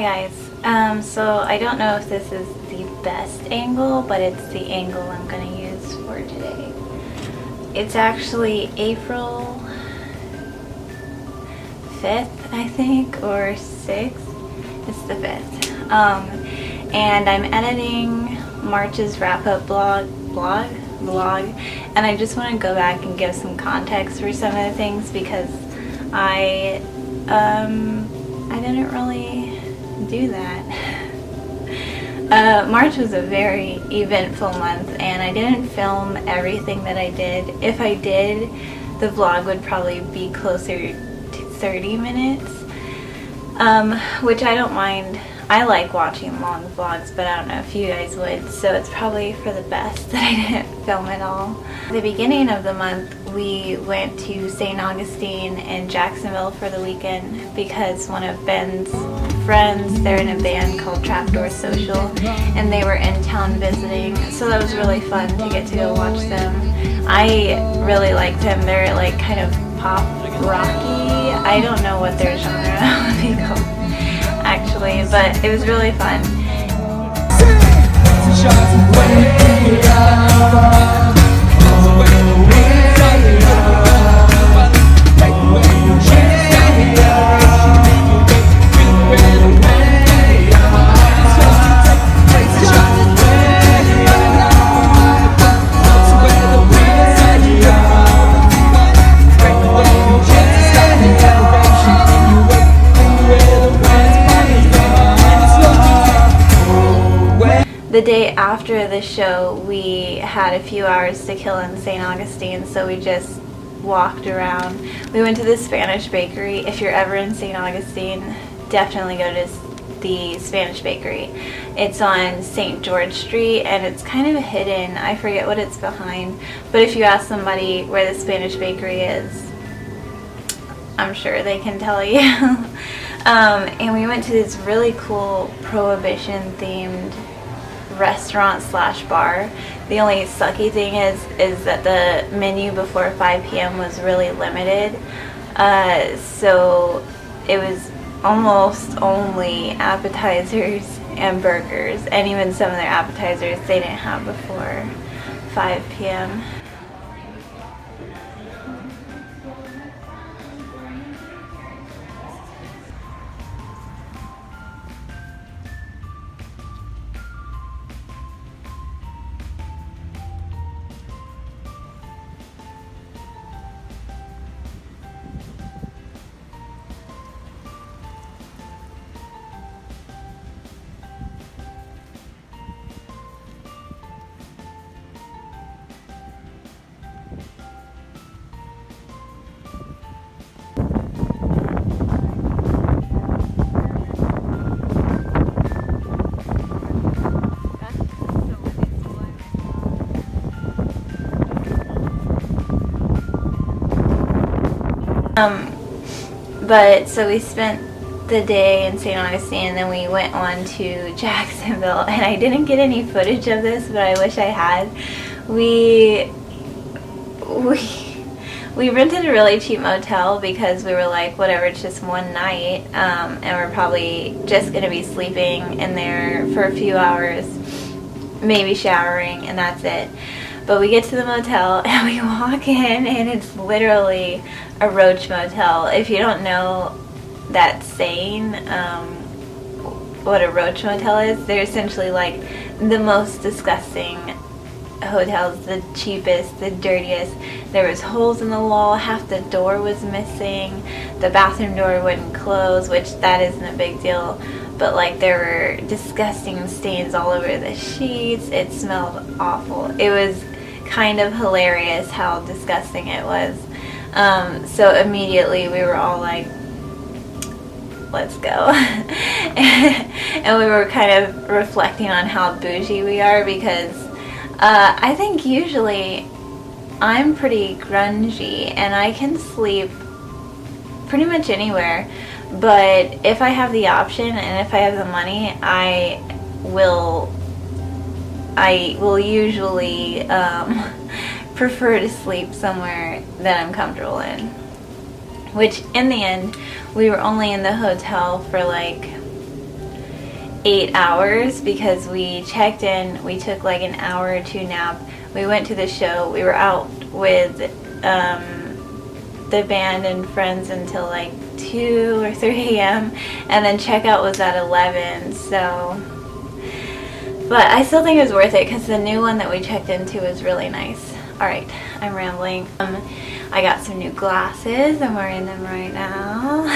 Hi guys, so I don't know if this is the best angle, but it's the angle I'm going to use for today. It's actually April 5th, I think, or 6th. It's the 5th. And I'm editing March's wrap-up vlog, and I just want to go back and give some context for some of the things because I didn't really do that. March was a very eventful month and I didn't film everything that I did. If I did, the vlog would probably be closer to 30 minutes, which I don't mind. I like watching long vlogs, but I don't know if you guys would, so it's probably for the best that I didn't film it all. At the beginning of the month, we went to St. Augustine in Jacksonville for the weekend because one of Ben's friends, they're in a band called Trapdoor Social, and they were in town visiting, so that was really fun to get to go watch them. I really liked them. They're like kind of pop rocky. I don't know what their genre would be called actually, but it was really fun. The day after the show, we had a few hours to kill in St. Augustine, so we just walked around. We went to the Spanish bakery. If you're ever in St. Augustine, definitely go to the Spanish bakery. It's on St. George Street and it's kind of hidden. I forget what it's behind, but if you ask somebody where the Spanish bakery is, I'm sure they can tell you. And we went to this really cool Prohibition themed restaurant slash bar. The only sucky thing is that the menu before 5 p.m. was really limited, so it was almost only appetizers and burgers, and even some of their appetizers they didn't have before 5 p.m. But so we spent the day in St. Augustine and then we went on to Jacksonville, and I didn't get any footage of this, but I wish I had. We rented a really cheap motel because we were like, whatever, it's just one night, and we're probably just gonna be sleeping in there for a few hours, maybe showering, and that's it. But we get to the motel and we walk in and it's literally a roach motel. If you don't know that saying, what a roach motel is, they're essentially like the most disgusting hotels, the cheapest, the dirtiest. There was holes in the wall, half the door was missing, the bathroom door wouldn't close, which that isn't a big deal, but like there were disgusting stains all over the sheets. It smelled awful. It was kind of hilarious how disgusting it was. So immediately we were all like, let's go. And we were kind of reflecting on how bougie we are because I think usually I'm pretty grungy and I can sleep pretty much anywhere, but if I have the option and if I have the money, I will usually prefer to sleep somewhere that I'm comfortable in. Which in the end, we were only in the hotel for like 8 hours because we checked in, we took like an hour or two nap, we went to the show, we were out with the band and friends until like 2 or 3 a.m. and then checkout was at 11, so, but I still think it was worth it because the new one that we checked into was really nice. Alright, I'm rambling. I got some new glasses, I'm wearing them right now.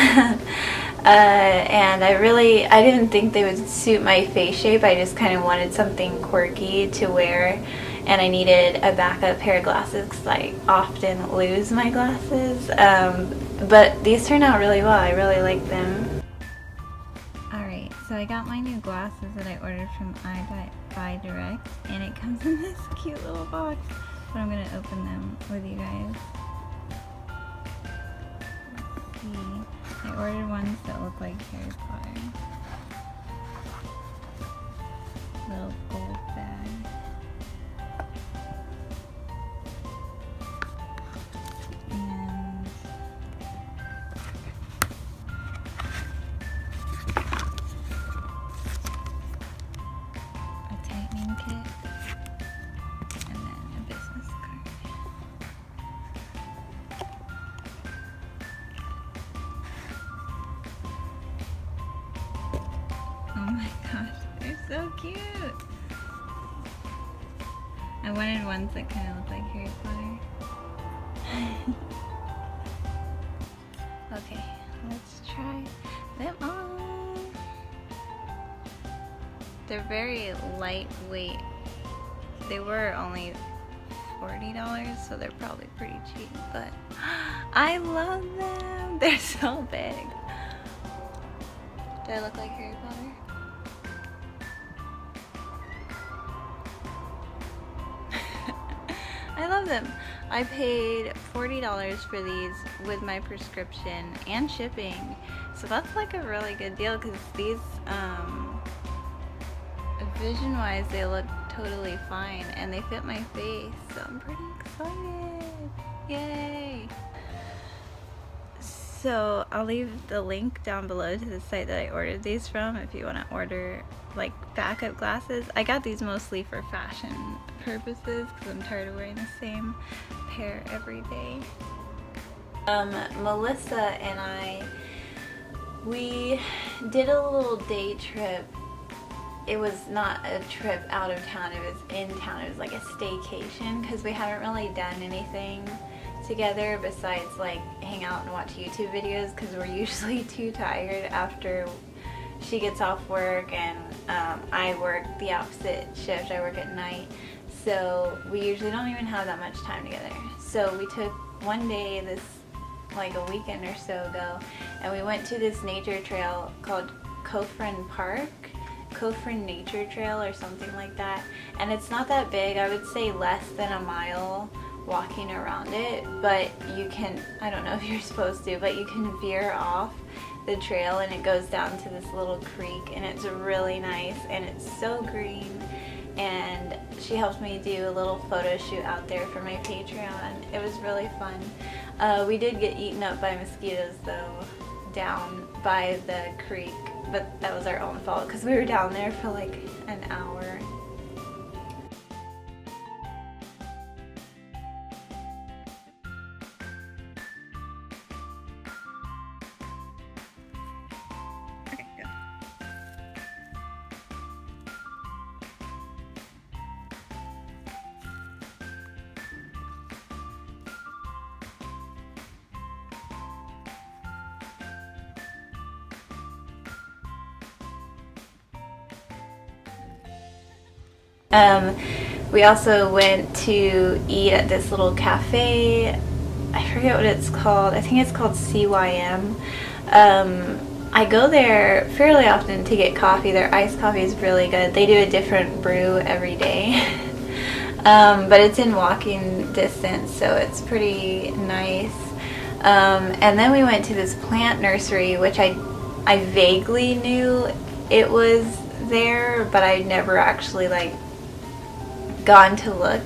And I didn't think they would suit my face shape, I just kind of wanted something quirky to wear. And I needed a backup pair of glasses because I often lose my glasses. But these turned out really well. I really like them. Alright, so I got my new glasses that I ordered from iDirect, and it comes in this cute little box. But I'm going to open them with you guys. Let's see. I ordered ones that look like Harry Potter. Little gold bag. Oh my gosh, they're so cute! I wanted ones that kind of look like Harry Potter. Okay, let's try them on. They're very lightweight. They were only $40, so they're probably pretty cheap, but I love them! They're so big. Do I look like Harry Potter? I love them. I paid $40 for these with my prescription and shipping, so that's like a really good deal because these, vision-wise, they look totally fine and they fit my face, so I'm pretty excited. Yay! So I'll leave the link down below to the site that I ordered these from if you want to order like backup glasses. I got these mostly for fashion purposes because I'm tired of wearing the same pair every day. Melissa and we did a little day trip. It was not a trip out of town, it was in town. It was like a staycation because we haven't really done anything together besides like hang out and watch YouTube videos because we're usually too tired after she gets off work, and I work the opposite shift. I work at night, so we usually don't even have that much time together. So we took one day, this like a weekend or so ago, and we went to this nature trail called Cofrin Nature Trail or something like that, and it's not that big. I would say less than a mile walking around it, but you can, I don't know if you're supposed to, but you can veer off the trail and it goes down to this little creek, and it's really nice and it's so green. And she helped me do a little photo shoot out there for my Patreon. It was really fun. We did get eaten up by mosquitoes though down by the creek, but that was our own fault because we were down there for like an hour. We also went to eat at this little cafe. I forget what it's called. I think it's called CYM. I go there fairly often to get coffee. Their iced coffee is really good. They do a different brew every day. But it's in walking distance, so it's pretty nice. And then we went to this plant nursery, which I vaguely knew it was there, but I never actually like gone to look.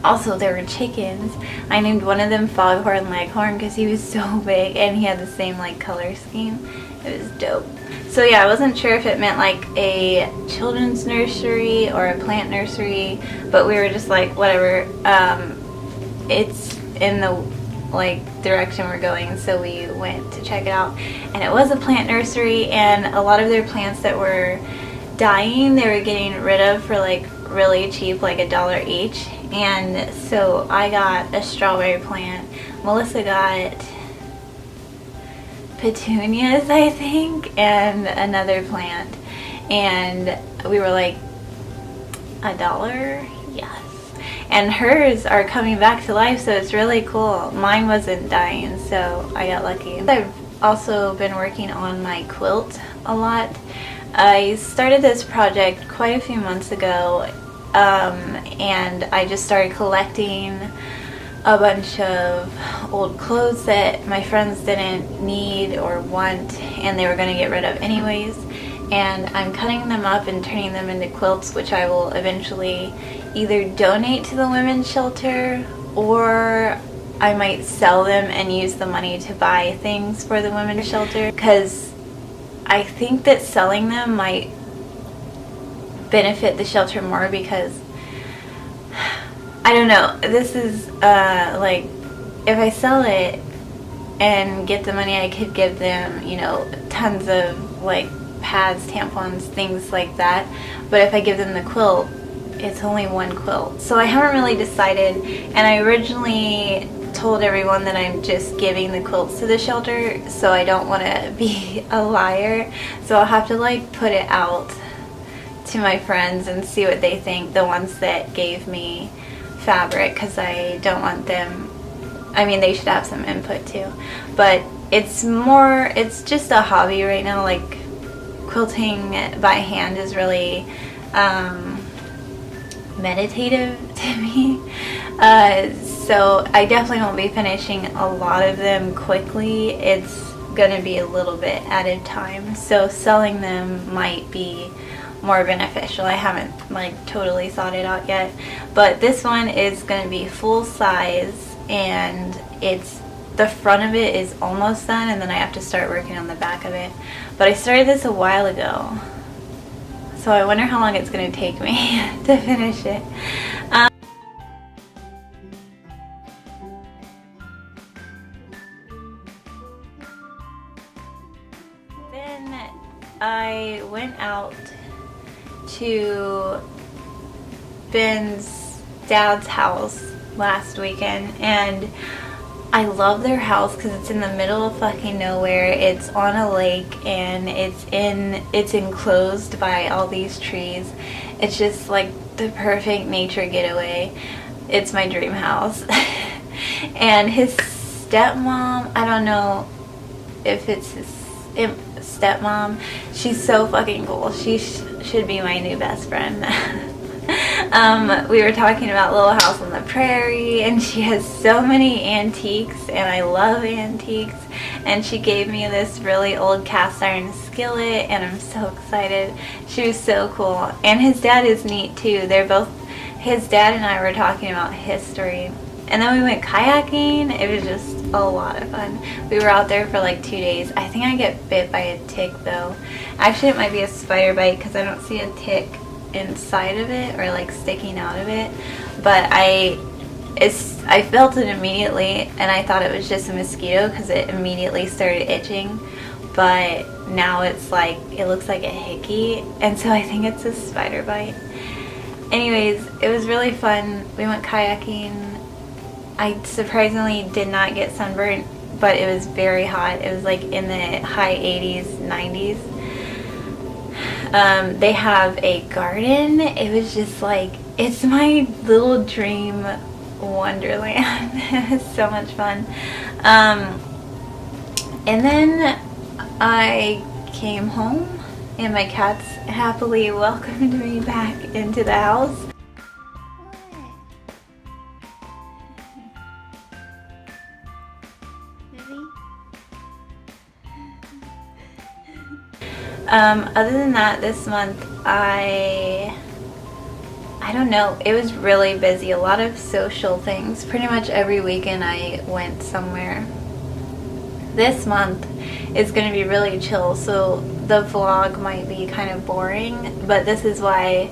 Also, there were chickens. I named one of them Foghorn Leghorn because he was so big and he had the same like color scheme. It was dope. So yeah, I wasn't sure if it meant like a children's nursery or a plant nursery, but we were just like, whatever. It's in the like direction we're going, so we went to check it out. And it was a plant nursery, and a lot of their plants that were dying, they were getting rid of for like really cheap, like $1 each. And so I got a strawberry plant. Melissa got petunias, I think, and another plant. And we were like, $1? Yes. And hers are coming back to life, so it's really cool. Mine wasn't dying, so I got lucky. I've also been working on my quilt a lot. I started this project quite a few months ago, and I just started collecting a bunch of old clothes that my friends didn't need or want, and they were going to get rid of anyways. And I'm cutting them up and turning them into quilts, which I will eventually either donate to the women's shelter, or I might sell them and use the money to buy things for the women's shelter, because I think that selling them might benefit the shelter more, because I don't know, this is like, if I sell it and get the money, I could give them, you know, tons of like pads, tampons, things like that. But if I give them the quilt, it's only one quilt. So I haven't really decided, and I originally told everyone that I'm just giving the quilts to the shelter, so I don't want to be a liar. So I'll have to like put it out to my friends and see what they think, the ones that gave me fabric, because I don't want them, I mean, they should have some input too, but it's just a hobby right now. Like, quilting by hand is really meditative to me, so I definitely won't be finishing a lot of them quickly. It's gonna be a little bit at a time, so selling them might be more beneficial. I haven't like totally thought it out yet, but this one is going to be full size, and the front of it is almost done, and then I have to start working on the back of it. But I started this a while ago, so I wonder how long it's going to take me to finish it. Then I went out to Ben's dad's house last weekend, and I love their house because it's in the middle of fucking nowhere. It's on a lake, and it's enclosed by all these trees. It's just like the perfect nature getaway. It's my dream house. And his stepmom, I don't know if it's his stepmom, she's so fucking cool. She should be my new best friend. We were talking about Little House on the Prairie, and she has so many antiques, and I love antiques. And she gave me this really old cast iron skillet, and I'm so excited. She was so cool. And his dad is neat too. His dad and I were talking about history. And then we went kayaking. It was just a lot of fun. We were out there for like 2 days. I think I get bit by a tick though. Actually, it might be a spider bite because I don't see a tick inside of it or like sticking out of it. But I felt it immediately, and I thought it was just a mosquito because it immediately started itching. But now it's like, it looks like a hickey, and so I think it's a spider bite. Anyways, it was really fun. We went kayaking. I surprisingly did not get sunburned, but it was very hot. It was like in the high 80s, 90s. They have a garden. It was just like, it's my little dream wonderland. It was so much fun. And then I came home, and my cats happily welcomed me back into the house. Other than that, this month I I don't know, it was really busy. A lot of social things. Pretty much every weekend I went somewhere. This month is going to be really chill, so the vlog might be kind of boring, but this is why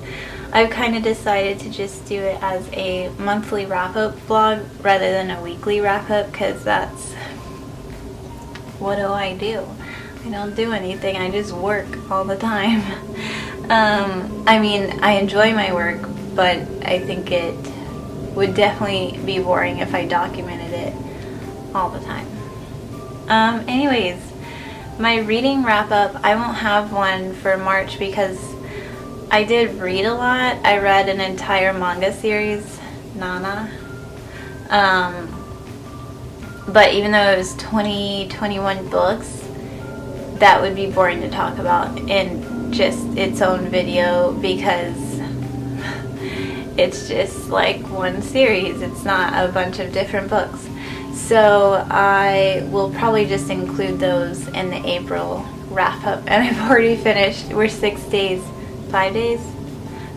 I've kind of decided to just do it as a monthly wrap-up vlog rather than a weekly wrap-up, because that's, what do? I don't do anything. I just work all the time. I mean, I enjoy my work, but I think it would definitely be boring if I documented it all the time. Anyways, my reading wrap-up, I won't have one for March because I did read a lot. I read an entire manga series, Nana. But even though it was 21 books, that would be boring to talk about in just its own video because it's just like one series. It's not a bunch of different books. So I will probably just include those in the April wrap-up. And I've already finished, we're 5 days?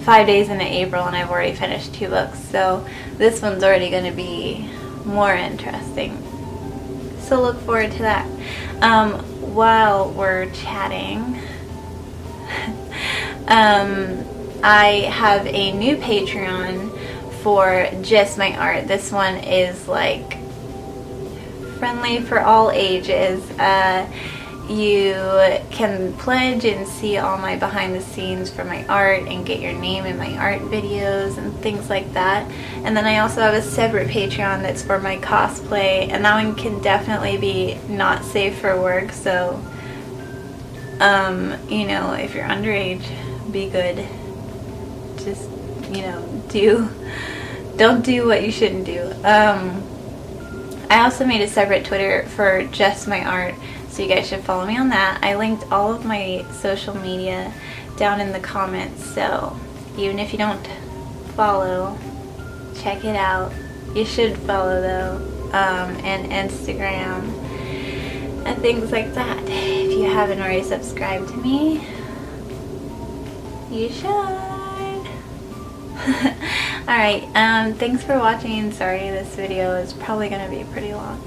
5 days into April, and I've already finished 2 books. So this one's already going to be more interesting. So look forward to that. While we're chatting, I have a new Patreon for just my art. This one is like friendly for all ages. You can pledge and see all my behind the scenes for my art and get your name in my art videos and things like that. And then I also have a separate Patreon that's for my cosplay, and that one can definitely be not safe for work, so you know, if you're underage, be good. Just, you know, don't do what you shouldn't do. I also made a separate Twitter for just my art, so you guys should follow me on that. I linked all of my social media down in the comments, so even if you don't follow, check it out. You should follow though, and Instagram and things like that. If you haven't already subscribed to me, you should. Alright, thanks for watching. Sorry, this video is probably going to be pretty long.